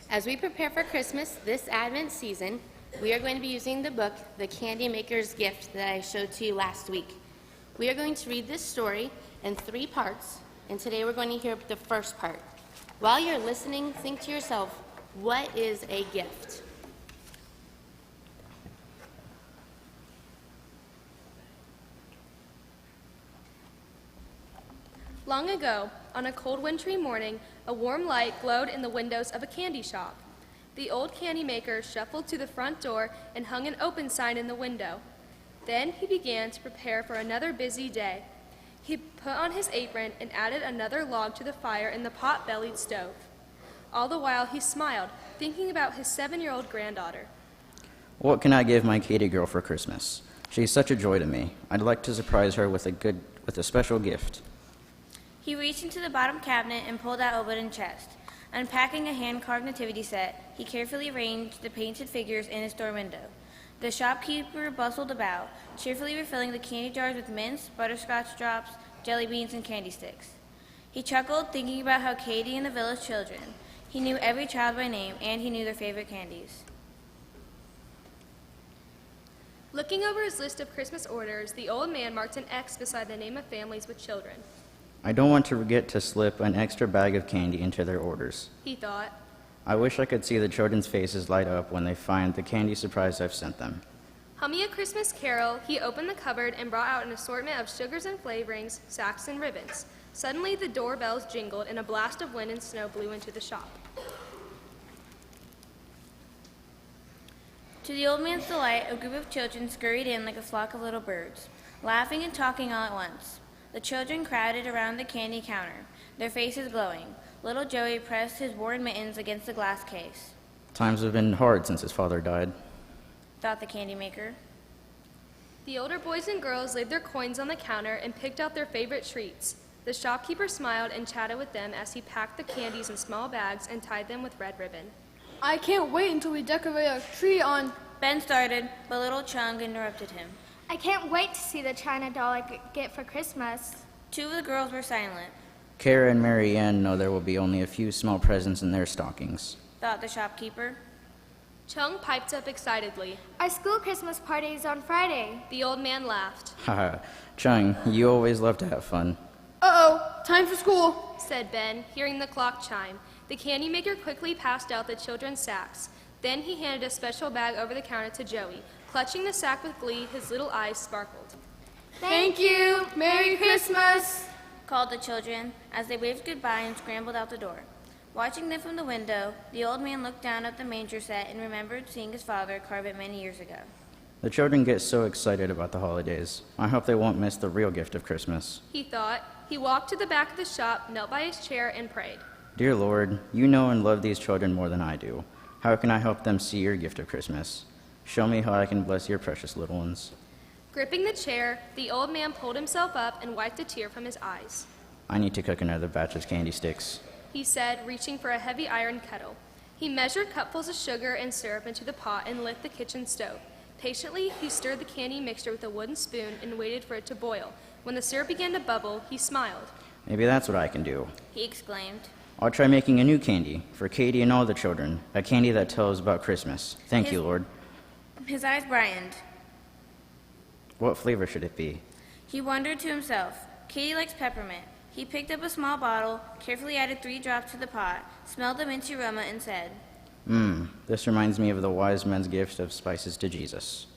As we prepare for Christmas this Advent season, we are going to be using the book, The Candy Maker's Gift, that I showed to you last week. We are going to read this story in 3 parts, and today we're going to hear the first part. While you're listening, think to yourself, what is a gift? Long ago, on a cold wintry morning, a warm light glowed in the windows of a candy shop. The old candy maker shuffled to the front door and hung an open sign in the window. Then he began to prepare for another busy day. He put on his apron and added another log to the fire in the pot-bellied stove. All the while he smiled, thinking about his 7-year-old granddaughter. What can I give my Katie girl for Christmas? She's such a joy to me. I'd like to surprise her with a special gift. He reached into the bottom cabinet and pulled out a wooden chest. Unpacking a hand-carved nativity set, he carefully arranged the painted figures in his store window. The shopkeeper bustled about, cheerfully refilling the candy jars with mints, butterscotch drops, jelly beans, and candy sticks. He chuckled, thinking about how Katie and the village children. He knew every child by name, and he knew their favorite candies. Looking over his list of Christmas orders, the old man marked an X beside the name of families with children. I don't want to forget to slip an extra bag of candy into their orders. He thought. I wish I could see the children's faces light up when they find the candy surprise I've sent them. Humming a Christmas carol, he opened the cupboard and brought out an assortment of sugars and flavorings, sacks and ribbons. Suddenly, the doorbells jingled and a blast of wind and snow blew into the shop. To the old man's delight, a group of children scurried in like a flock of little birds, laughing and talking all at once. The children crowded around the candy counter, their faces glowing. Little Joey pressed his worn mittens against the glass case. Times have been hard since his father died, Thought the candy maker. The older boys and girls laid their coins on the counter and picked out their favorite treats. The shopkeeper smiled and chatted with them as he packed the candies in small bags and tied them with red ribbon. I can't wait until we decorate a tree on... Ben started, but little Chung interrupted him. I can't wait to see the China doll I get for Christmas. 2 of the girls were silent, Kara and Mary Ann know there will be only a few small presents in their stockings. thought the shopkeeper. Chung piped up excitedly. Our school Christmas party is on Friday. The old man laughed. Haha, Chung, you always love to have fun. Uh-oh, time for school. Said Ben, hearing the clock chime. The candy maker quickly passed out the children's sacks. Then he handed a special bag over the counter to Joey. Clutching the sack with glee, his little eyes sparkled. Thank you. Merry Christmas. Called the children as they waved goodbye and scrambled out the door. Watching them from the window, the old man looked down at the manger set and remembered seeing his father carve it many years ago. The children get so excited about the holidays. I hope they won't miss the real gift of Christmas. He thought. He walked to the back of the shop, knelt by his chair, and prayed. Dear Lord, you know and love these children more than I do. How can I help them see your gift of Christmas? Show me how I can bless your precious little ones. Gripping the chair, the old man pulled himself up and wiped a tear from his eyes. I need to cook another batch of candy sticks. He said, reaching for a heavy iron kettle. He measured cupfuls of sugar and syrup into the pot and lit the kitchen stove. Patiently, he stirred the candy mixture with a wooden spoon and waited for it to boil. When the syrup began to bubble, he smiled. Maybe that's what I can do. He exclaimed. I'll try making a new candy for Katie and all the children, a candy that tells about Christmas. Thank you, Lord. His eyes brightened. What flavor should it be? He wondered to himself. Katie likes peppermint. He picked up a small bottle, carefully added 3 drops to the pot, smelled the minty aroma, and said, This reminds me of the wise men's gift of spices to Jesus.